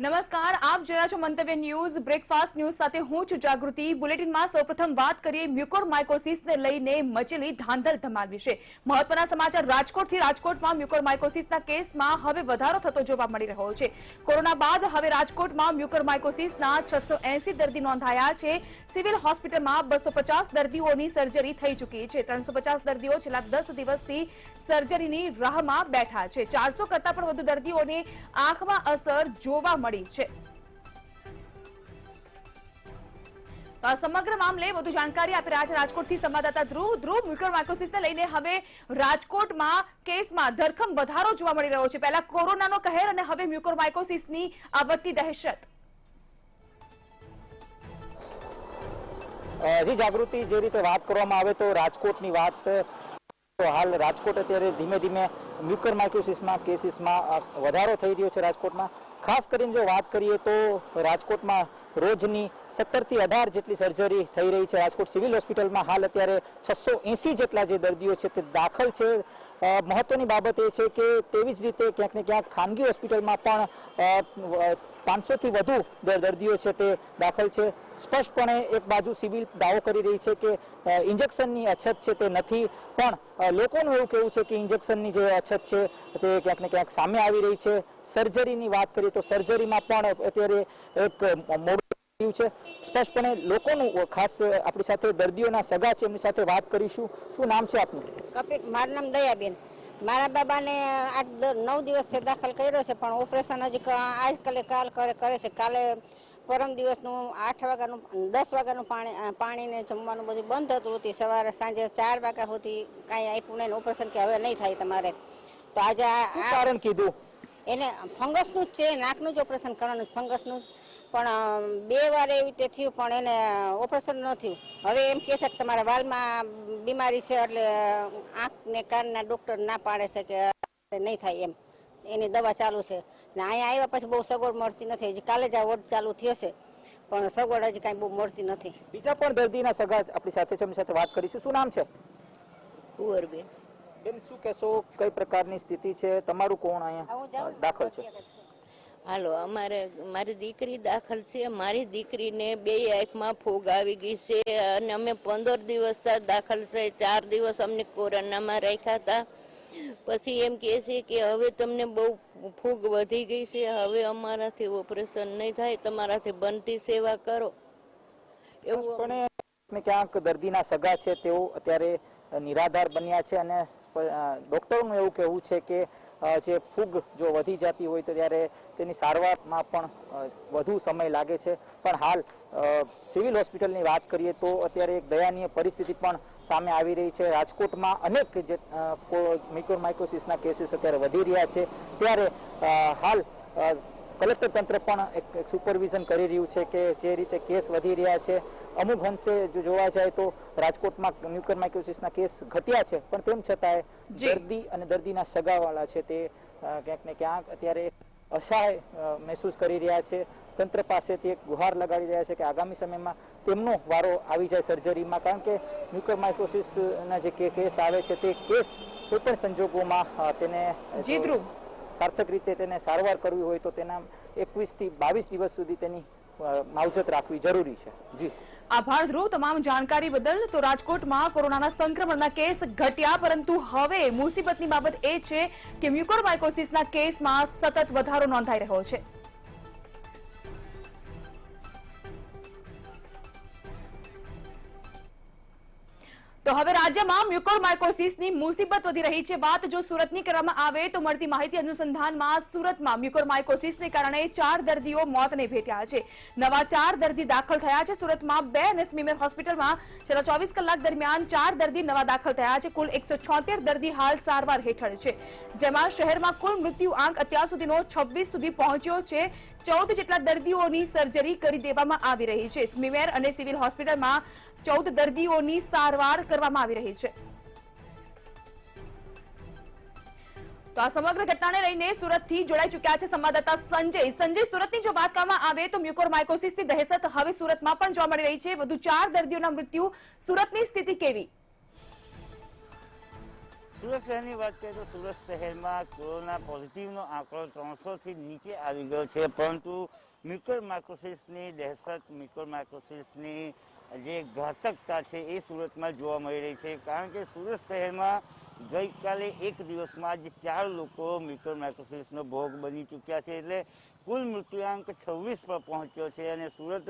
નમસ્કાર, આપ જોયા છો મંતવ્ય ન્યૂઝ બ્રેકફાસ્ટ ન્યૂઝ સાથે હું છું જાગૃતિ। બુલેટિનમાં સૌપ્રથમ વાત કરીએ મ્યુકોરમાઇકોસિસને લઈને મચેલી ધાંધલ ધમાલ વિશે। મહત્વના સમાચાર રાજકોટથી। રાજકોટમાં મ્યુકોરમાઇકોસિસના કેસમાં હવે વધારો થતો જોવા મળી રહ્યો છે। કોરોના બાદ હવે રાજકોટમાં મ્યુકોરમાઇકોસિસના 680 દર્દી નોંધાયા છે। સિવિલ હોસ્પિટલમાં 250 દર્દીઓની સર્જરી થઈ ચૂકી છે। 350 દર્દીઓ છેલ્લા 10 દિવસથી સર્જરીની રાહમાં બેઠા છે। 400 કરતા પણ વધુ દર્દીઓને આંખમાં અસર જોવા મળી છે। સમગ્ર મામલે વધુ જાણકારી આપી રહ્યા છે રાજકોટથી સંવાદદાતા ધ્રુવ। મ્યુકોરમાઇકોસિસને લઈને હવે રાજકોટમાં કેસમાં ધરખમ વધારો જોવા મળી રહ્યો છે। પહેલા કોરોનાનો કહેર અને હવે મ્યુકોરમાઇકોસિસની આ વધતી દહેશત। જી જાગૃતિ, જે રીતે વાત કરવામાં આવે તો રાજકોટની વાત, હાલ રાજકોટ અત્યારે ધીમે ધીમે મ્યુકોરમાઇકોસિસમાં કેસીસમાં વધારો થઈ રહ્યો છે। રાજકોટમાં ખાસ કરીને જો વાત કરીએ તો રાજકોટમાં રોજની 17 થી 18 જેટલી સર્જરી થઈ રહી છે। રાજકોટ સિવિલ હોસ્પિટલમાં હાલ અત્યારે 680 જેટલા જે દર્દીઓ છે તે દાખલ છે। મહત્વની બાબત એ છે કે તેવી જ રીતે ક્યાંક ને ક્યાંક ખાનગી હોસ્પિટલમાં પણ 500 થી વધુ દર્દીઓ છે તે દાખલ છે। સ્પષ્ટપણે એક બાજુ સિવિલ દાવો કરી રહી છે કે ઇન્જેક્શનની અછત છે તે નથી, પણ લોકોનું એવું કહેવું છે કે ઇન્જેક્શનની જે અછત છે તે ક્યાંક ને ક્યાંક સામે આવી રહી છે। સર્જરીની વાત કરીએ તો સર્જરીમાં પણ અત્યારે એક મોડું છે। સ્પષ્ટપણે લોકોનું, ખાસ આપણી સાથે દર્દીઓના સગા છે, એમની સાથે વાત કરીશું। શું નામ છે આપનું? મારું નામ દયાબેન। મારા બાબાને 8-9 દિવસથી દાખલ કર્યો છે, પણ ઓપરેશન હજી આજકાલે કરે છે। કાલે પરમ દિવસનું 8 વાગ્યાનું 10 વાગ્યાનું પાણીને જમવાનું બધું બંધ હતું તે સવારે સાંજે 4 વાગ્યા સુધી કાંઈ આપ્યું નહીં। ઓપરેશન કે હવે નહીં થાય તમારે, તો આજે શું કારણ કીધું? એને ફંગસનું જ છે, નાકનું જ ઓપરેશન કરવાનું, ફંગસનું જ, પણ 2 વાર એવી રીતે થયું પણ એને ઓપરેશન ન થયું। હવે એમ કહે છે કે તમારા વાલમાં બીમારી છે, એટલે આંખ ને કાનના ડૉક્ટર ના પાડે છે કે નહીં થાય એમ, એની દવા ચાલુ છે ને અહીંયા આવ્યા પછી બહુ સગવડ મળતી નથી। હજી કાલે જ આ વોર્ડ ચાલુ થયો છે, પણ સગવડ હજી કાંઈ બહુ મળતી નથી। બીજા પણ દર્દીના સગા આપણી સાથે છે, એમની સાથે વાત કરીશું। શું નામ છે? કુંવરબેન। બેન, શું કહેશો, કઈ પ્રકારની સ્થિતિ છે? તમારું કોણ અહીંયા દાખલ છે? હાલો, મારી દીકરી દાખલ છે। મારી દીકરીને 2 આંખમાં ફૂગ આવી ગઈ છે અને અમે 15 દિવસ દાખલ છે। 4 દિવસ અમને કોરોનામાં રાખ્યા હતા। પછી એમ કહે છે કે હવે તમને બહુ ફૂગ વધી ગઈ છે, હવે અમારાથી ઓપરેશન નહીં થાય, તમારાથી બનતી સેવા કરો એવું। પણ ક્યાંક દર્દીના સગા છે તેઓ અત્યારે નિરાધાર બન્યા છે અને ડોક્ટરનું એવું કહેવું છે કે જે ફૂગ જો વધી જતી હોય તો ત્યારે તેની સારવારમાં પણ વધુ સમય લાગે છે। પણ હાલ સિવિલ હોસ્પિટલની વાત કરીએ તો અત્યારે એક દયનીય પરિસ્થિતિ પણ સામે આવી રહી છે। રાજકોટમાં અનેક મ્યુકોરમાઇકોસિસના કેસીસ અત્યારે વધી રહ્યા છે, ત્યારે હાલ કલેક્ટર તંત્ર પણ એક સુપરવિઝન કરી રહ્યું છે કે જે રીતે કેસ વધી રહ્યા છે, અમુક અંશે જો જોવા જાય તો રાજકોટમાં મ્યુકોરમાઇકોસિસના કેસ ઘટ્યા છે, પણ તેમ છતાંય દર્દી અને દર્દીના સગાવાળા છે તે ક્યાંક ને ક્યાંક અત્યારે અસહાય મહેસૂસ કરી રહ્યા છે। તંત્ર પાસેથી એક ગુહાર લગાડી રહ્યા છે કે આગામી સમયમાં તેમનો વારો આવી જાય સર્જરીમાં, કારણ કે મ્યુકોરમાઇકોસિસના જે કેસ આવે છે તે કેસ કોઈ પણ સંજોગોમાં તેને સાર્થક રીતે તેને સારવાર કરવી હોય તો તેના 21 થી 22 દિવસ સુધી તેની માવજત રાખવી જરૂરી છે। જી આભાર ધ્રુવ, તમામ જાણકારી બદલ। તો રાજકોટમાં કોરોનાના સંક્રમણના કેસ ઘટ્યા, પરંતુ હવે મુસીબતની બાબત એ છે કે મ્યુકોરમાઇકોસિસના કેસમાં સતત વધારો નોંધાઈ રહ્યો છે। તો હવે રાજ્યમાં મ્યુકોરમાઇકોસિસની મુસીબત વધી રહી છે। વાત જો સુરતની કરવામાં આવે તો મળતી માહિતી અનુસંધાનમાં સુરતમાં મ્યુકોરમાઇકોસિસને કારણે 4 દર્દીઓ મોતને ભેટ્યા છે। નવા 4 દર્દી દાખલ થયા છે। સુરતમાં 2 અને સ્મીમેર હોસ્પિટલમાં છેલ્લા 24 કલાક દરમિયાન 4 દર્દી નવા દાખલ થયા છે। કુલ 176 દર્દી હાલ સારવાર હેઠળ છે, જેમાં શહેરમાં કુલ મૃત્યુ આંક અત્યાર સુધીનો 26 સુધી પહોંચ્યો છે। 14 જેટલા દર્દીઓની સર્જરી કરી દેવામાં આવી રહી છે। સ્મીમેર અને સિવિલ હોસ્પિટલમાં 14 દર્દીઓની સારવાર કરવામાં આવી રહી છે। તો આ સમગ્ર ઘટનાને લઈને સુરતથી જોડાઈ ચૂક્યા છે સંવાદદાતા સંજય। સુરતની જો વાત કરવામાં આવે તો મ્યુકોરમાઇકોસિસની દહેશત હવે સુરતમાં પણ જોવા મળી રહી છે। વધુ 4 દર્દીઓના મૃત્યુ, સુરતની સ્થિતિ કેવી? સુરત શહેરની વાત કરીએ તો સુરત શહેરમાં કોરોના પોઝિટિવનો આંકડો 300થી નીચે આવી ગયો છે, પરંતુ મ્યુકોરમાઇકોસિસની દહેશત, મ્યુકોરમાઇકોસિસની જે ઘાતકતા છે એ સુરતમાં જોવા મળી રહી છે. કારણ કે સુરત શહેરમાં ગઈકાલે એક દિવસમાં જ 4 લોકો મ્યુકોરમાઇકોસિસનો ભોગ બની ચૂક્યા છે. એટલે કુલ મૃત્યુઆંક 26 પર પહોંચ્યો છે. અને સુરત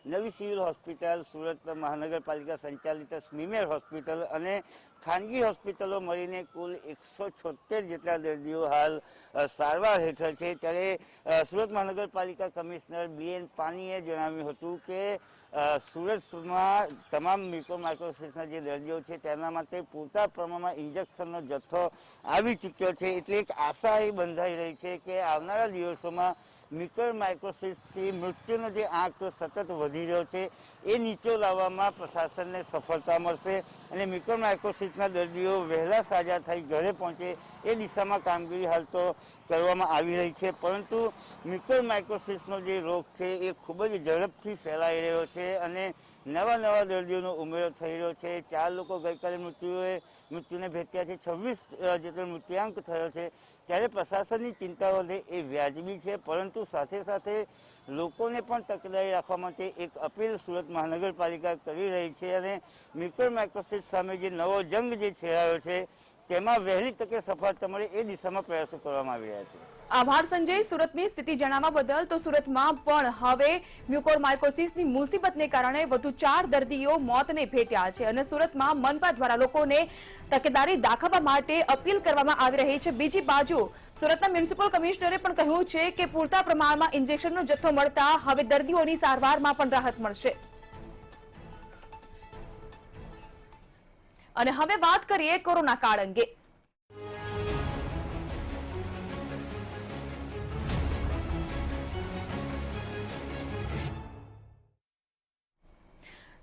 નવી સિવિલ હોસ્પિટલ, સુરત મહાનગરપાલિકા સંચાલિત સ્મીમેર હોસ્પિટલ અને ખાનગી હોસ્પિટલો મળીને કુલ 176 જેટલા દર્દીઓ હાલ સારવાર હેઠળ છે. ત્યારે સુરત મહાનગરપાલિકા કમિશનર BN પાનીએ જણાવ્યું હતું કે સુરતમાં તમામ મ્યુકોરમાઇકોસિસના જે દર્દીઓ છે તેમના માટે પૂરતા પ્રમાણમાં ઇન્જેક્શનનો જથ્થો આવી ચૂક્યો છે. એટલે એક આશા એ બંધાઈ રહી છે કે આવનારા દિવસોમાં મ્યુકોરમાઇકોસિસથી મૃત્યુનો જે આંક સતત વધી રહ્યો છે એ નીચો લાવવામાં પ્રશાસનને સફળતા મળશે અને મ્યુકોરમાઇકોસિસના દર્દીઓ વહેલા સાજા થઈ ઘરે પહોંચે એ દિશામાં કામગીરી હાલ તો કરવામાં આવી રહી છે. પરંતુ મ્યુકોરમાઇકોસિસનો જે રોગ છે એ ખૂબ જ ઝડપથી ફેલાઈ રહ્યો છે અને નવા દર્દીઓનો ઉમેરો થઈ રહ્યો છે. 4 લોકો ગઈકાલે મૃત્યુને ભેટ્યા છે, 26 જેટલો મૃત્યુઆંક થયો છે. ત્યારે પ્રશાસનની ચિંતા વધે એ વ્યાજબી છે, પરંતુ સાથે સાથે લોકોને પણ તકેદારી રાખવા માટે એક અપીલ સુરત મહાનગરપાલિકા કરી રહી છે અને મ્યુકોરમાઇકોસિસ સામે જે નવો જંગ જે છેડાયો છે તેમાં વહેલી તકે સફળતા મળે એ દિશામાં પ્રયાસો કરવામાં આવી રહ્યા છે. આભાર સંજય, સુરતની સ્થિતિ જણાવવા બદલ. તો સુરતમાં પણ હવે મ્યુકોરમાઇકોસિસની મુસીબતને કારણે વધુ 4 દર્દીઓ મોતને ભેટ્યા છે અને સુરતમાં મનપા દ્વારા લોકોને તકેદારી દાખવવા માટે અપીલ કરવામાં આવી રહી છે. બીજી બાજુ સુરતના મ્યુનિસિપલ કમિશનરે પણ કહ્યું છે કે પૂરતા પ્રમાણમાં ઇન્જેક્શનનો જથ્થો મળતા હવે દર્દીઓની સારવારમાં પણ રાહત મળશે. અને હવે વાત કરીએ કોરોના કાળ અંગે.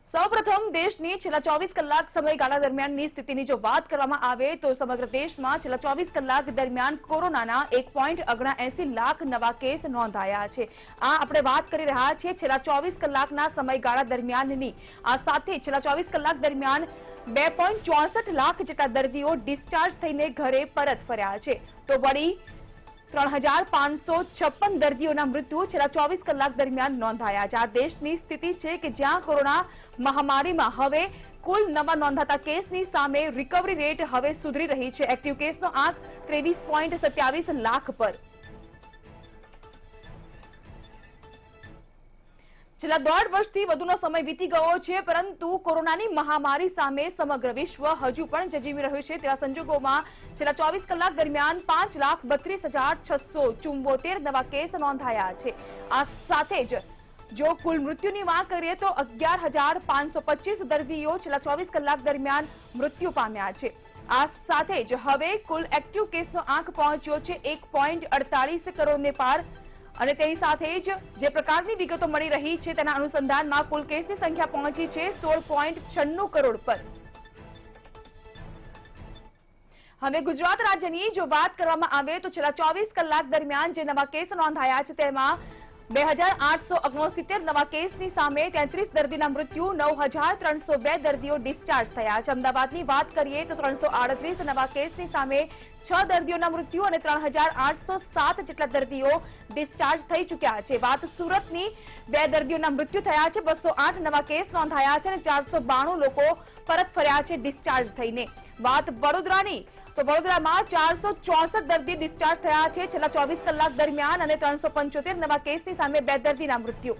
સૌપ્રથમ દેશની છેલ્લા 24 કલાક સમયગાળા દરમિયાનની સ્થિતિની જો વાત કરવામાં આવે તો સમગ્ર દેશમાં છેલ્લા 24 કલાક દરમિયાન કોરોનાના 1.79 લાખ નવા કેસ નોંધાયા છે. આ આપણે વાત કરી રહ્યા છીએ છેલ્લા 24 કલાકના સમયગાળા દરમિયાનની. આ સાથે છેલ્લા 24 કલાક દરમિયાન 2.64 લાખ જેટલા દર્દીઓ ડિસ્ચાર્જ થઈને ઘરે પરત ફર્યા છે. તો વળી 3556 દર્દીઓના મૃત્યુ છેલ્લા 24 કલાક દરમિયાન નોંધાયા છે. આ દેશની સ્થિતિ છે કે જ્યાં કોરોના મહામારીમાં હવે કુલ નવા નોંધાતા કેસની સામે રિકવરી રેટ હવે સુધરી રહી છે. એક્ટિવ કેસનો આંક 23.27 લાખ પર. છેલ્લા 1.5 વર્ષથી વધુનો સમય વીતી ગયો છે, પરંતુ કોરોનાની મહામારી સામે સમગ્ર વિશ્વ હજુ પણ જજીવી રહ્યું છે. તેવા સંજોગોમાં છેલ્લા 24 કલાક દરમિયાન 5,32,674 નવા કેસ નોંધાયા છે. આ સાથે જ જો કુલ મૃત્યુની વાત કરીએ તો 11,525 દર્દીઓ છેલ્લા 24 કલાક દરમિયાન મૃત્યુ પામ્યા છે. આ સાથે જ હવે કુલ એક્ટિવ કેસનો આંક પહોંચ્યો છે 1.48 કરોડને પાર. અને તેની સાથે જ જે પ્રકારની વિગતો મળી રહી છે તેના અનુસંધાનમાં કુલ કેસની સંખ્યા પહોંચી છે 16.96 કરોડ પર. હવે ગુજરાત રાજ્યની જો વાત કરવામાં આવે તો છેલ્લા 24 કલાક દરમિયાન જે નવા કેસ નોંધાયા છે તેમાં 2,869 નવા કેસની સામે 33 દર્દીના મૃત્યુ, 9,302 દર્દીઓ ડિસ્ચાર્જ થયા છે. અમદાવાદની વાત કરીએ તો 338 નવા કેસની સામે 6 દર્દીઓના મૃત્યુ અને 3,807 જેટલા દર્દીઓ ડિસ્ચાર્જ થઈ ચૂક્યા છે. વાત સુરતની 2 દર્દીઓના મૃત્યુ થયા છે, 208 નવા કેસ નોંધાયા છે અને 492 લોકો પરત ફર્યા છે ડિસ્ચાર્જ થઈને. વાત વડોદરાની તો વડોદરામાં 464 દર્દી ડિસ્ચાર્જ થયા છે છેલ્લા 24 કલાક દરમિયાન અને 375 નવા કેસની સામે 2 દર્દીના મૃત્યુ.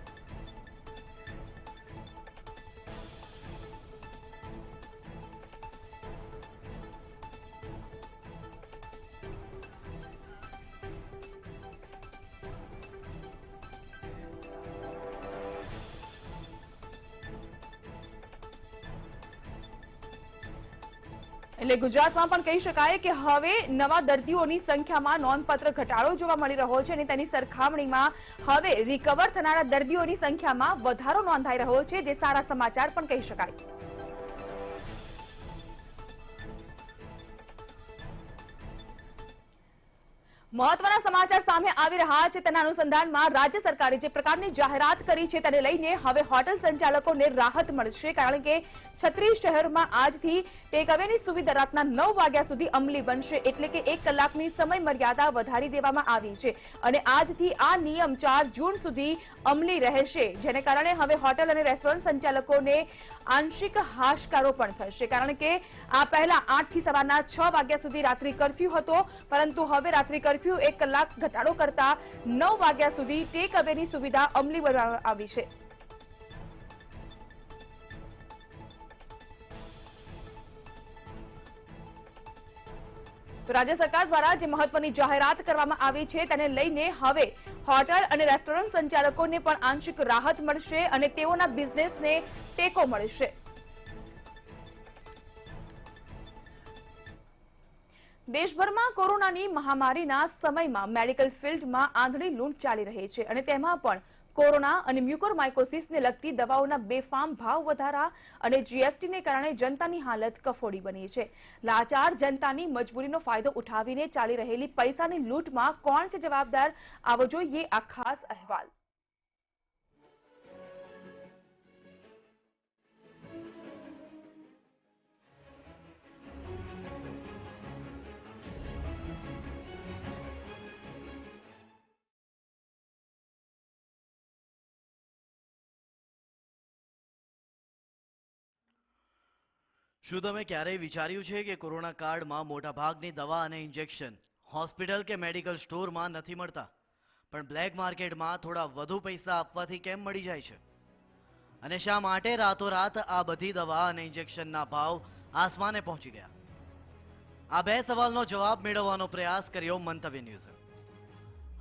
એટલે ગુજરાતમાં પણ કહી શકાય કે હવે નવા દર્દીઓની સંખ્યામાં નોંધપાત્ર ઘટાડો જોવા મળી રહ્યો છે અને તેની સરખામણીમાં હવે રિકવર થનારા દર્દીઓની સંખ્યામાં વધારો નોંધાઈ રહ્યો છે, જે સારા સમાચાર પણ કહી શકાય. મહત્વના સમાચાર સામે આવી રહ્યા છે તેના અનુસંધાનમાં રાજ્ય સરકારે જે પ્રકારની જાહેરાત કરી છે તેને લઈને હવે હોટલ સંચાલકોને રાહત મળશે, કારણ કે 36 શહેરોમાં આજથી ટેક અવેની સુવિધા રાતના 9 વાગ્યા સુધી અમલી બનશે, એટલે કે 1 કલાકની સમય મર્યાદા વધારી દેવામાં આવી છે અને આજથી આ નિયમ 4 જૂન સુધી અમલી રહેશે, જેને કારણે હવે હોટલ અને રેસ્ટોરન્ટ સંચાલકોને આંશિક હાશકારો પણ થશે, કારણ કે આ પહેલા 8 થી સવારના 6 વાગ્યા સુધી રાત્રિ કર્ફ્યુ હતો, પરંતુ હવે રાત્રિ કર્ફ્યુ 1 કલાક ઘટાડો કરતા 9 વાગ્યા સુધી ટેક અવેની સુવિધા અમલી બનાવવામાં આવી છે. તો રાજ્ય સરકાર દ્વારા જે મહત્વની જાહેરાત કરવામાં આવી છે તેને લઈને હવે હોટલ અને રેસ્ટોરન્ટ સંચાલકોને પણ આંશિક રાહત મળશે અને તેઓના બિઝનેસને ટેકો મળશે. દેશભરમાં કોરોનાની મહામારીના સમયમાં મેડિકલ ફિલ્ડમાં આંધળી લૂંટ ચાલી રહી છે અને તેમાં પણ કોરોના અને મ્યુકોરમાઇકોસિસને લગતી દવાઓના બેફામ ભાવ વધારા અને જીએસટીને કારણે જનતાની હાલત કફોડી બની છે. લાચાર જનતાની મજબૂરીનો ફાયદો ઉઠાવીને ચાલી રહેલી પૈસાની લૂંટમાં કોણ છે જવાબદાર? આવો જોઈએ આ ખાસ અહેવાલ. શું તમે ક્યારેય વિચાર્યું છે કે કોરોના કાળમાં મોટાભાગની દવા અને ઇન્જેક્શન હોસ્પિટલ કે મેડિકલ સ્ટોરમાં નથી મળતા, પણ બ્લેક માર્કેટમાં થોડા વધુ પૈસા આપવાથી કેમ મળી જાય છે? અને શા માટે રાતોરાત આ બધી દવા અને ઇન્જેક્શનના ભાવ આસમાને પહોંચી ગયા? આ બે સવાલનો જવાબ મેળવવાનો પ્રયાસ કર્યો મંતવ્ય ન્યૂઝે.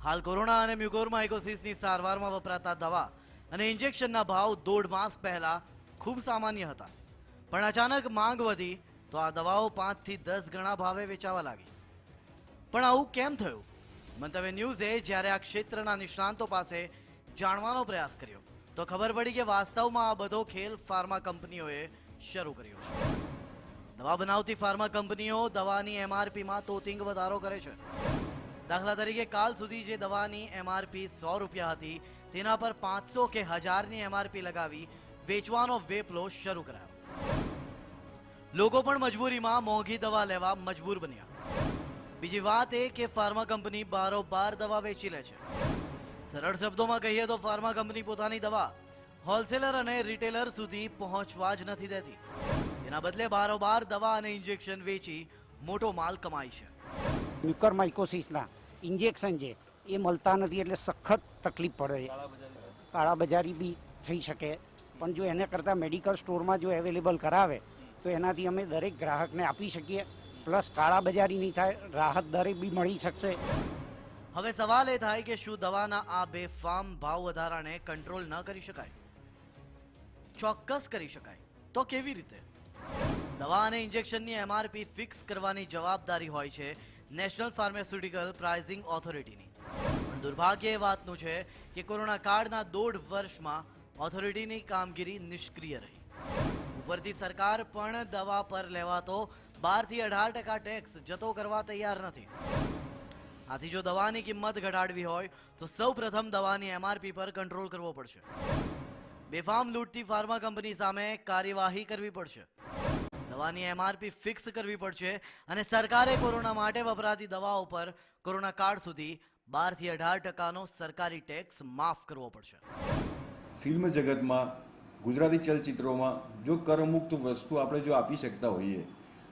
હાલ કોરોના અને મ્યુકોરમાઇકોસિસની સારવારમાં વપરાતા દવા અને ઇન્જેક્શનના ભાવ 1.5 માસ પહેલા ખૂબ સામાન્ય હતા, પણ અચાનક માંગ વધી તો આ દવાઓ 5 થી 10 ગણા ભાવે વેચાવા લાગી. પણ આવું કેમ થયું? મંતવ્ય ન્યૂઝે જ્યારે આ ક્ષેત્રના નિષ્ણાંતો પાસે જાણવાનો પ્રયાસ કર્યો તો ખબર પડી કે વાસ્તવમાં આ બધો ખેલ ફાર્મા કંપનીઓએ શરૂ કર્યો છે. દવા બનાવતી ફાર્મા કંપનીઓ દવાની એમઆરપીમાં તોતિંગ વધારો કરે છે. દાખલા તરીકે કાલ સુધી જે દવાની એમઆરપી 100 રૂપિયા હતી તેના પર 500 કે 1000ની એમઆરપી લગાવી વેચવાનો વેપલો શરૂ કરાયો. લોકો પણ મજબૂરીમાં મોંઘી દવા લેવા મજબૂર બન્યા. બીજી વાત એ કે ફાર્મા કંપની બારોબાર દવા વેચી લે છે. સરળ શબ્દોમાં કહીએ તો ફાર્મા કંપની પોતાની દવા હોલસેલર અને રિટેલર સુધી પહોંચવા જ નથી દેતી. તેના બદલે બારોબાર દવા અને ઇન્જેક્શન વેચી મોટો માલ કમાય છે. મ્યુકોરમાઇકોસિસના ઇન્જેક્શન છે એ મળતા નથી, એટલે સખત તકલીફ પડે. કાળાબજારી બી થઈ શકે, પણ જો એને કરતાં મેડિકલ સ્ટોરમાં જો અવેલેબલ કરાવે તો એનાથી અમે દરેક ગ્રાહકને આપી શકીએ, પ્લસ કાળાબજારી નહીં થાય, રાહત દરે બી મળી શકશે. હવે સવાલ એ થાય કે શું દવાના આ બેફામ ભાવ વધારાને કંટ્રોલ ન કરી શકાય? ચોક્કસ કરી શકાય. તો કેવી રીતે? દવા અને ઇન્જેક્શનની એમઆરપી ફિક્સ કરવાની જવાબદારી હોય છે નેશનલ ફાર્માસ્યુટિકલ પ્રાઇઝિંગ ઓથોરિટીની. પણ દુર્ભાગ્ય એ વાતનું છે કે કોરોના કાળના 1.5 વર્ષમાં ઓથોરિટીની કામગીરી નિષ્ક્રિય રહી. ઉપરથી સરકાર પણ દવા પર લેવાતો 12 થી 18% ટેક્સ જતો કરવા તૈયાર નથી. આથી જો દવાની કિંમત ઘટાડવી હોય તો સૌપ્રથમ દવાની એમઆરપી પર કંટ્રોલ કરવો પડશે. બેફામ લૂંટતી ફાર્મા કંપની સામે કાર્યવાહી કરવી પડશે. દવાની એમઆરપી ફિક્સ કરવી પડશે અને સરકારે કોરોના માટે વપરાતી દવાઓ પર કોરોના કાળ સુધી 12 થી 18%નો સરકારી ટેક્સ માફ કરવો પડશે. ફિલ્મ જગતમાં, ગુજરાતી ચલચિત્રોમાં જો કરમુક્ત વસ્તુ આપણે જો આપી શકતા હોઈએ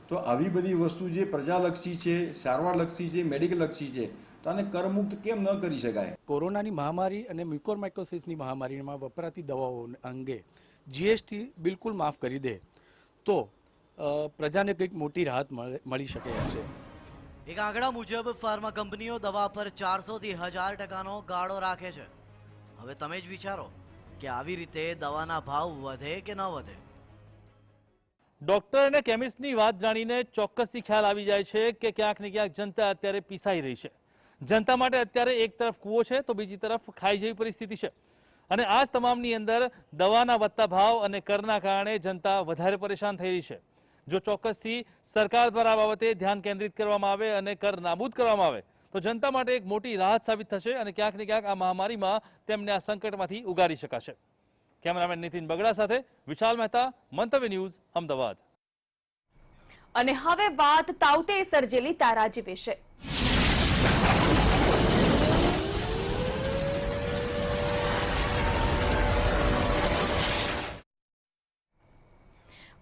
તો આવી બધી વસ્તુ જે પ્રજાલક્ષી છે, સારવારલક્ષી છે, મેડિકલલક્ષી છે, તો આને કરમુક્ત કેમ ન કરી શકાય? કોરોનાની મહામારી અને મ્યુકોરમાઇકોસિસની મહામારીમાં વપરાતી દવાઓ અંગે જીએસટી બિલકુલ માફ કરી દે તો પ્રજાને કંઈક મોટી રાહત મળી શકે છે. એક આંકડા મુજબ ફાર્મા કંપનીઓ દવા પર 400 થી 1000%નો ગાળો રાખે છે. હવે તમે જ વિચારો કે આવી રીતે દવાના ભાવ વધે કે ન વધે? ડોક્ટર અને કેમિસ્ટની વાત જાણીને ચોક્કસથી ખ્યાલ આવી જાય છે કે ક્યાંક ને ક્યાંક જનતા અત્યારે પીસાઈ રહી છે. જનતા માટે અત્યારે એક તરફ કૂવો છે તો બીજી તરફ ખાઈ જેવી પરિસ્થિતિ છે. અને આ તમામની અંદર દવાના વધતા ભાવ અને કરના કારણે જનતા વધારે પરેશાન થઈ રહી છે. જો ચોક્કસથી સરકાર દ્વારા આ બાબતે ધ્યાન કેન્દ્રિત કરવામાં આવે અને કર નાબૂદ કરવામાં આવે તો જનતા માટે એક મોટી રાહત સાબિત થશે અને ક્યાંક ને ક્યાંક આ મહામારીમાં તેમને આ સંકટમાંથી ઉગારી શકાશે. કેમેરામેન નીતિન બગડા સાથે વિશાલ મહેતા, મંતવ્ય ન્યૂઝ, અમદાવાદ. અને હવે વાત તાઉતે સર્જેલી તારાજી વિશે.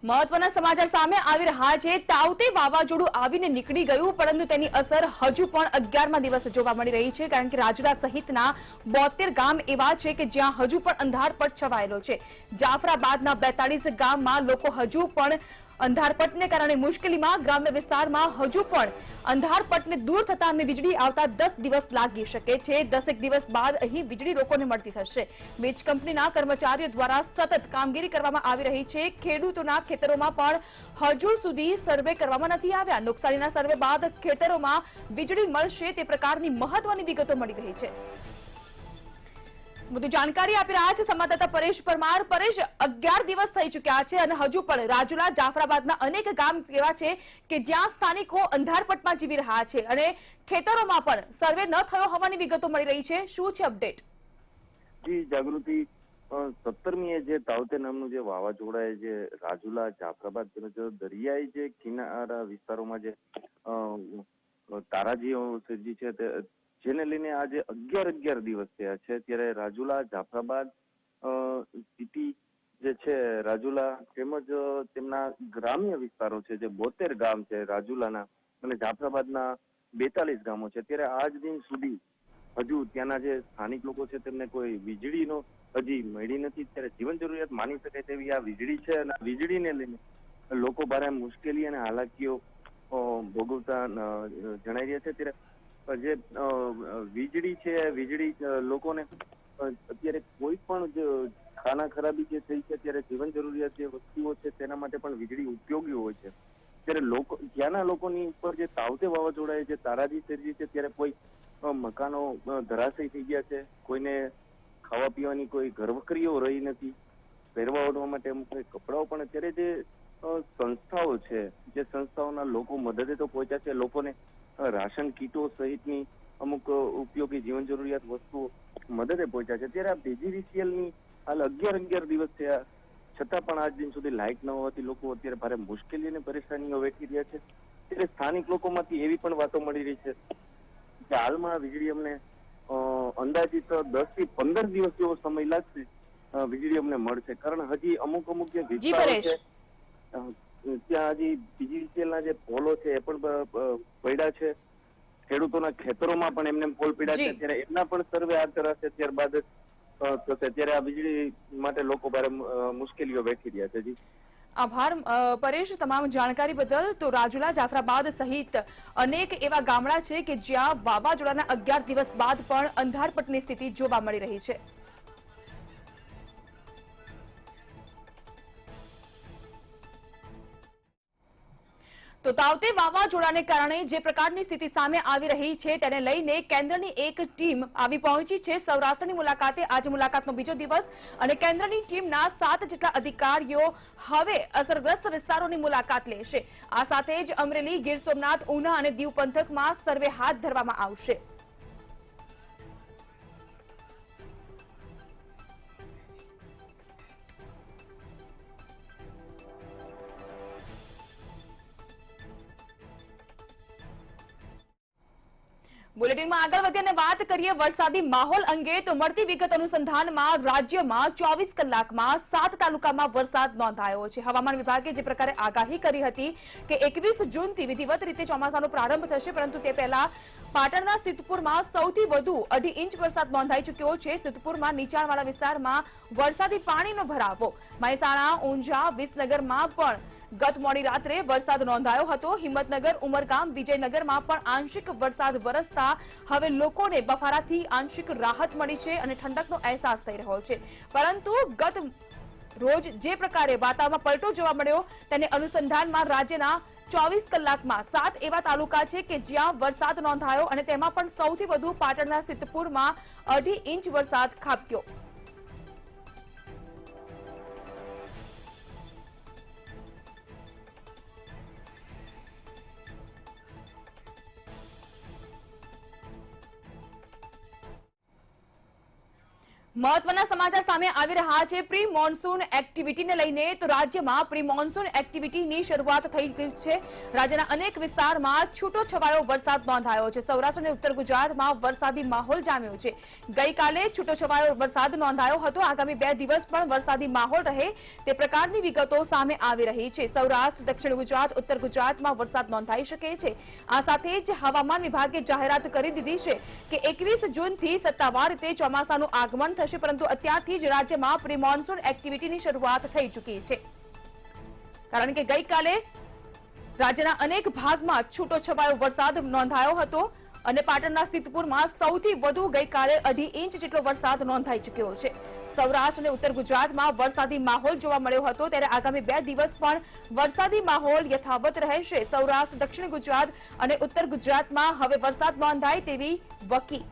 મહત્વના સમાચાર સામે આવી રહ્યા છે. તાઉતે વાવાઝોડું આવીને નીકળી ગયું, પરંતુ તેની અસર હજુ પણ 11મા દિવસે જોવા મળી રહી છે, કારણ કે રાજુલા સહિતના 72 ગામ એવા છે કે જ્યાં હજુ પણ અંધારપટ છવાયેલો છે. જાફરાબાદના 42 ગામમાં લોકો હજુ પણ અંધારપટને કારણે મુશ્કેલીમાં. ગ્રામ્ય વિસ્તારમાં હજુ પણ અંધારપટને દૂર થતા અને વીજળી આવતા 10 દિવસ લાગી શકે છે. 10 દિવસ બાદ અહીં વીજળી લોકોને મળતી થશે. વીજ કંપનીના કર્મચારીઓ દ્વારા સતત કામગીરી કરવામાં આવી રહી છે. ખેડૂતોના ખેતરોમાં પણ હજુ સુધી સર્વે કરવામાં નથી આવ્યા. નુકસાનીના સર્વે બાદ ખેતરોમાં વીજળી મળશે તે પ્રકારની મહત્વની વિગતો મળી રહી છે. વધુ જાણકારી આપી રહ્યા છે સંવાદદાતા પરેશ પરમાર. પરેશ, 11 દિવસ થઈ ચૂક્યા છે અને હજુ પણ રાજુલા, જાફરાબાદના અનેક ગામ એવા છે કે જ્યાં સ્થાનિકો અંધારપટમાં જીવી રહ્યા છે અને ખેતરોમાં પણ સર્વે ન થયો હોવાની વિગતો મળી રહી છે. શું છે અપડેટ? જી જાગૃતિ, 17મીએ જે તાઉતે નામનું જે વાવાઝોડાએ જે રાજુલા, જાફરાબાદ તેમજ દરિયાઈ જે કિનારા વિસ્તારોમાં જે તારાજીઓ સર્જી છે જેને લઈને આજે 11 દિવસ થયા છે. ત્યારે રાજુલા, જાફરાબાદ સિટી જે છે રાજુલા તેમજ તેમના ગ્રામ્ય વિસ્તારો છે જે 72 ગામ છે રાજુલાના અને જાફરાબાદના 42 ગામો છે. ત્યારે આજ દિન સુધી હજુ ત્યાંના જે સ્થાનિક લોકો છે તેમને કોઈ વીજળીનો હજી મળી નથી. ત્યારે જીવન જરૂરિયાત માની શકાય તેવી આ વીજળી છે અને વીજળીને લઈને લોકો ભારે મુશ્કેલી અને હાલાકીઓ ભોગવતા જણાઈ રહ્યા છે. ત્યારે જે વીજળી છે, વીજળી લોકોને અત્યારે કોઈ પણ ખાના ખરાબી જે થઈ છે ત્યારે જીવન જરૂરિયાત જે વસ્તુઓ છે તેના માટે પણ વીજળી ઉપયોગી હોય છે. ત્યારે લોકો ત્યાંના લોકોની ઉપર જે તાઉતે વાવાઝોડાએ જે તારાજી સર્જી છે ત્યારે કોઈ મકાનો ધરાશયી થઈ ગયા છે, કોઈને ખાવા પીવાની કોઈ ઘરવકરીઓ રહી નથી, પહેરવા ઓઢવા માટે અમુક કપડાઓ પણ. અત્યારે જે સંસ્થાઓ છે જે સંસ્થાઓના લોકો મદદે તો પહોંચ્યા છે, લોકોને રાશન કીટો સહિતની અમુક ઉપયોગી જીવન જરૂરિયાત વસ્તુઓ મદદે પહોંચ્યા છે. ત્યારે આ PGVCLની હાલ 11 દિવસ થયા છતાં પણ આજ દિન સુધી લાઇટ ન હોવાથી લોકો અત્યારે ભારે મુશ્કેલી અને પરેશાનીઓ વેઠી રહ્યા છે. ત્યારે સ્થાનિક લોકોમાંથી એવી પણ વાતો મળી રહી છે કે હાલમાં વીજળી અમને અંદાજિત 10 થી 15 દિવસ જેવો સમય લાગશે વીજળી અમને મળશે. કારણ હજી અમુક જે વિસ્તારો છે ત્યાં હજી PGVCLના જે પોલો છે એ પણ પડ્યા છે. ખેડૂતોના ખેતરોમાં પણ એમને પોલ પડ્યા છે. ત્યારે એમના પણ સર્વે હાથ ધરાશે, ત્યારબાદ થશે. ત્યારે આ વીજળી માટે લોકો ભારે મુશ્કેલીઓ વેઠી રહ્યા છે. જી આભાર પરેશ તમામ જાણકારી બદલ. તો રાજુલા, જાફરાબાદ સહિત અનેક એવા ગામડા છે કે જ્યાં વાવાઝોડાના 11 દિવસ બાદ પણ અંધારપટની સ્થિતિ જોવા મળી રહી છે. તો તાઉતે વાવાઝોડાને કારણે જે પ્રકારની સ્થિતિ સામે આવી રહી છે તેને લઈને કેન્દ્રની એક ટીમ આવી પહોંચી છે સૌરાષ્ટ્રની મુલાકાતે. આજે મુલાકાતનો બીજો દિવસ અને કેન્દ્રની ટીમના 7 જેટલા અધિકારીઓ હવે અસરગ્રસ્ત વિસ્તારોની મુલાકાત લેશે. આ સાથે જ અમરેલી, ગીર સોમનાથ, ઉના અને દીવ પંથકમાં સર્વે હાથ ધરવામાં આવશે. બુલેટિનમાં આગળ વધીએ અને વાત કરીએ વરસાદી માહોલ અંગે. તો મળતી વિગત અનુસંધાનમાં રાજ્યમાં 24 કલાકમાં 7 તાલુકામાં વરસાદ નોંધાયો છે. હવામાન વિભાગે જે પ્રકારે આગાહી કરી હતી કે 21 જૂનથી વિધિવત રીતે ચોમાસાનો પ્રારંભ થશે, પરંતુ તે પહેલા પાટણના સિદ્ધપુરમાં સૌથી વધુ 2.5 ઇંચ વરસાદ નોંધાઈ ચૂક્યો છે. સિદ્ધપુરમાં નીચાણવાળા વિસ્તારમાં વરસાદી પાણીનો ભરાવો. મહેસાણા, ઊંઝા, વિસનગરમાં પણ ગત મોડી રાત્રે વરસાદ નોંધાયો હતો. હિંમતનગર, ઉમરગામ, વિજયનગરમાં પણ આંશિક વરસાદ વરસતા હવે લોકોને બફારાથી આંશિક રાહત મળી છે અને ઠંડકનો અહેસાસ થઈ રહ્યો છે. પરંતુ ગત રોજ જે પ્રકારે વાતાવરણમાં પલટો જોવા મળ્યો તેને અનુસંધાનમાં રાજ્યના 24 કલાકમાં 7 એવા તાલુકા છે કે જ્યાં વરસાદ નોંધાયો અને તેમાં પણ સૌથી વધુ પાટણના સિદ્ધપુરમાં 2.5 ઇંચ વરસાદ ખાબક્યો. મહત્વના સમાચાર સામે આવી રહ્યા છે પ્રી મોન્સૂન એક્ટિવિટીને લઈને તો રાજ્યમાં પ્રી મોન્સૂન એક્ટિવિટીની શરૂઆત થઈ ગઈ છે. રાજ્યના અનેક વિસ્તારમાં છૂટો છવાયો વરસાદ નોંધાયો છે. સૌરાષ્ટ્ર અને ઉત્તર ગુજરાતમાં વરસાદી માહોલ જામ્યો છે. ગઈકાલે છૂટો છવાયો વરસાદ નોંધાયો હતો. આગામી 2 દિવસ પણ વરસાદી માહોલ રહે તે પ્રકારની વિગતો સામે આવી રહી છે. સૌરાષ્ટ્ર, દક્ષિણ ગુજરાત, ઉત્તર ગુજરાતમાં વરસાદ નોંધાઈ શકે છે. આ સાથે જ હવામાન વિભાગે જાહેરાત કરી દીધી છે કે 21 જૂનથી સત્તાવાર રીતે ચોમાસાનું આગમન થશે, પરંતુ અત્યારથી જ રાજ્યમાં પ્રી મોન્સૂન એક્ટિવિટીની શરૂઆત થઈ ચૂકી છે. કારણ કે ગઈકાલે રાજ્યના અનેક ભાગમાં છૂટો છવાયો વરસાદ નોંધાયો હતો અને પાટણના સિદ્ધપુરમાં સૌથી વધુ ગઈકાલે 2.5 ઇંચ જેટલો વરસાદ નોંધાઈ ચૂક્યો છે. સૌરાષ્ટ્ર અને ઉત્તર ગુજરાતમાં વરસાદી માહોલ જોવા મળ્યો હતો, ત્યારે આગામી 2 દિવસ પણ વરસાદી માહોલ યથાવત રહેશે. સૌરાષ્ટ્ર, દક્ષિણ ગુજરાત અને ઉત્તર ગુજરાતમાં હવે વરસાદ નોંધાય તેવી વકી.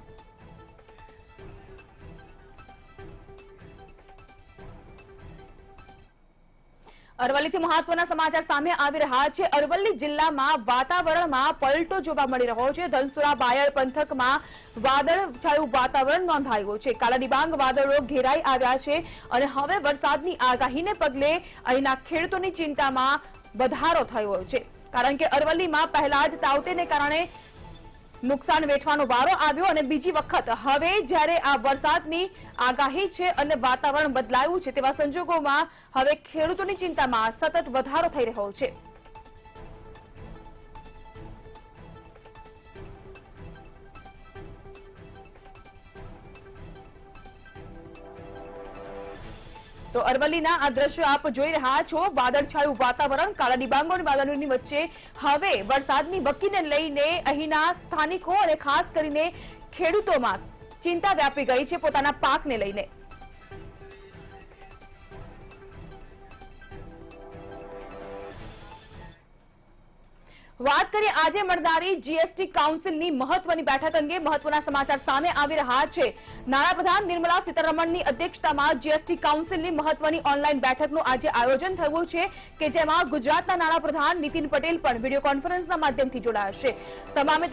અરવલ્લીથી મહત્વના સમાચાર સામે આવી રહ્યા છે. અરવલ્લી જિલ્લામાં વાતાવરણમાં પલટો જોવા મળી રહ્યો છે. ધનસુરા બાયડ પંથકમાં વાદળછાયું વાતાવરણ નોંધાયું છે. કાળા ડિબાંગ વાદળો ઘેરાઈ આવ્યા છે અને હવે વરસાદની આગાહીને પગલે અહીંના ખેડૂતોની ચિંતામાં વધારો થયો છે. કારણ કે અરવલ્લીમાં પહેલા જ તાવતેને કારણે નુકસાન વેઠવાનો વારો આવ્યો અને બીજી વખત હવે જ્યારે આ વરસાદની આગાહી છે અને વાતાવરણ બદલાયું છે, તેવા સંજોગોમાં હવે ખેડૂતોની ચિંતામાં સતત વધારો થઈ રહ્યો છે. તો અરવલ્લીના આ દ્રશ્યો આપ જોઈ રહ્યા છો. વાદળછાયું વાતાવરણ, કાળા ડિબાંગો અને વાદળોની વચ્ચે હવે વરસાદની વકીને લઈને અહીંના સ્થાનિકો અને ખાસ કરીને ખેડૂતોમાં ચિંતા વ્યાપી ગઈ છે પોતાના પાકને લઈને. વાત કરીએ આજે મળનારી જીએસટી કાઉન્સિલની મહત્વની બેઠક અંગે. મહત્વના સમાચાર સામે આવી રહ્યા છે. નાણાપ્રધાન નિર્મલા સીતારમણની અધ્યક્ષતામાં જીએસટી કાઉન્સિલની મહત્વની ઓનલાઈન બેઠકનું આજે આયોજન થયું છે કે જેમાં ગુજરાતના નાણાપ્રધાન નીતિન પટેલ પણ વિડીયો કોન્ફરન્સના માધ્યમથી જોડાશે.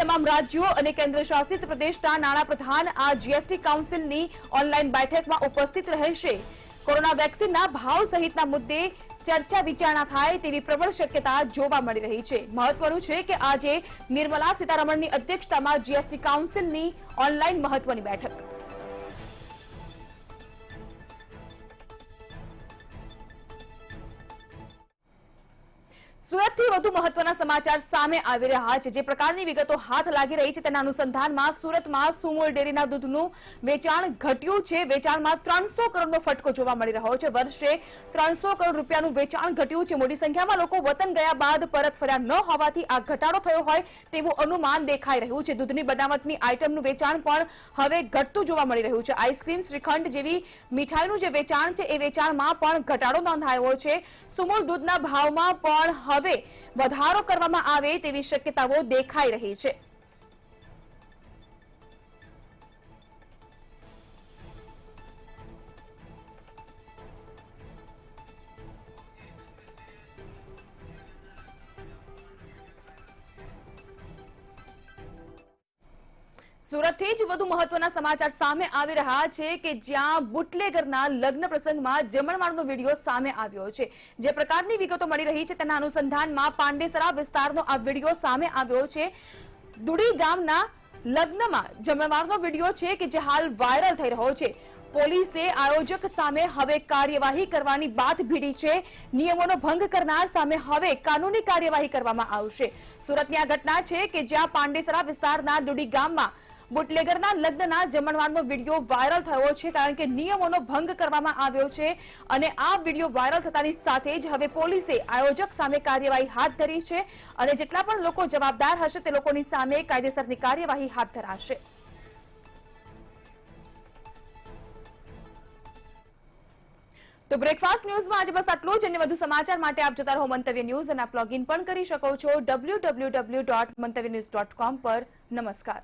તમામ રાજ્યો અને કેન્દ્રશાસિત પ્રદેશના નાણાપ્રધાન આ જીએસટી કાઉન્સિલની ઓનલાઈન બેઠકમાં ઉપસ્થિત રહેશે. કોરોના વેક્સિનના ભાવ સહિતના મુદ્દે ચર્ચા વિચારણા થાય તેવી પ્રબળ શક્યતા જોવા મળી રહી છે. મહત્વનું છે કે આજે નિર્મલા સીતારમણની અધ્યક્ષતામાં જીએસટી કાઉન્સિલની ઓનલાઈન મહત્વની બેઠક. સુરતથી વધુ મહત્વના સમાચાર સામે આવી રહ્યા છે. જે પ્રકારની વિગતો હાથ લાગી રહી છે તેના અનુસંધાનમાં સુરતમાં સુમૂલ ડેરીના દૂધનું વેચાણ ઘટ્યું છે. વેચાણમાં 300 કરોડનો ફટકો જોવા મળી રહ્યો છે. વર્ષે 300 કરોડ રૂપિયાનું વેચાણ ઘટ્યું છે. મોટી સંખ્યામાં લોકો વતન ગયા બાદ પરત ફર્યા ન હોવાથી આ ઘટાડો થયો હોય તેવું અનુમાન દેખાઈ રહ્યું છે. દૂધની બનાવટની આઇટમનું વેચાણ પણ હવે ઘટતું જોવા મળી રહ્યું છે. આઈસ્ક્રીમ, શ્રીખંડ જેવી મીઠાઈનું જે વેચાણ છે એ વેચાણમાં પણ ઘટાડો નોંધાયો છે. સુમૂલ દૂધના ભાવમાં પણ હવે વધારો કરવામાં આવે તેવી શક્યતાઓ દેખાઈ રહી છે. સુરતથી જ વધુ મહત્વના સમાચાર સામે આવી રહ્યા છે કે જ્યાં બુટલેગરના લગ્ન પ્રસંગમાં જમણવારનો વિડીયો સામે આવ્યો છે. જે પ્રકારની વિગતો મળી રહી છે તેના અનુસંધાનમાં પાંડેસરા વિસ્તારનો આ વિડીયો સામે આવ્યો છે. દુડી ગામના લગ્નમાં જમણવારનો વિડીયો છે કે જે હાલ વાયરલ થઈ રહ્યો છે. પોલીસે આયોજક સામે હવે કાર્યવાહી કરવાની વાત ભીડી છે. નિયમોનો ભંગ કરનાર સામે હવે કાનૂની કાર્યવાહી કરવામાં આવશે. સુરતની આ ઘટના છે કે જ્યાં પાંડેસરા વિસ્તારના દુડી ગામમાં બુટલેગરના લગ્નના જમણવારનો વિડીયો વાયરલ થયો છે. કારણ કે નિયમોનો ભંગ કરવામાં આવ્યો છે અને આ વિડીયો વાયરલ થતાની સાથે જ હવે પોલીસે આયોજક સામે કાર્યવાહી હાથ ધરી છે અને જેટલા પણ લોકો જવાબદાર હશે તે લોકોની સામે કાયદેસરની કાર્યવાહી હાથ ધરાશે. તો બ્રેકફાસ્ટ ન્યૂઝમાં આજે બસ આટલું જ. અને વધુ સમાચાર માટે આપ જોતા રહો મંતવ્ય ન્યૂઝ અને આપ લોગિન પણ કરી શકો છો www.mantavynews.com પર. નમસ્કાર.